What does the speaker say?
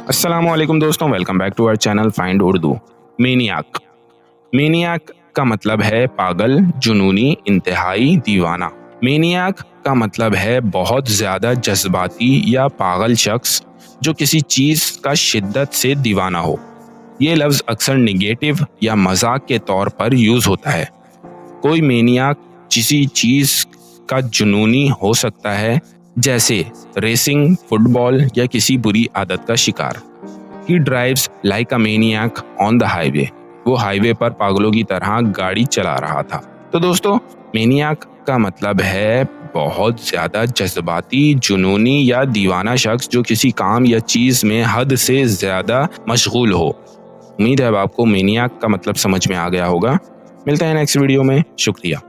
अस्सलामुअलैकुम दोस्तों, welcome back to our channel find Urdu. Maniac. Maniac का मतलब है पागल, जुनूनी, इंतहाई दीवाना। मेनियाक का मतलब है बहुत ज्यादा जज्बाती या पागल शख्स जो किसी चीज का शिद्दत से दीवाना हो। ये लफ्ज अक्सर निगेटिव या मजाक के तौर पर यूज होता है। कोई मेनियाक किसी चीज का जुनूनी हो सकता है, जैसे रेसिंग, फुटबॉल या किसी बुरी आदत का शिकार। ही drives like a maniac on the highway. वो हाईवे पर पागलों की तरह गाड़ी चला रहा था। तो दोस्तों, मेनियाक का मतलब है बहुत ज्यादा जज्बाती, जुनूनी या दीवाना शख्स जो किसी काम या चीज में हद से ज्यादा मशगूल हो। उम्मीद है अब आपको मेनियाक का मतलब समझ में आ गया होगा। मिलते हैं नेक्स्ट वीडियो में। शुक्रिया।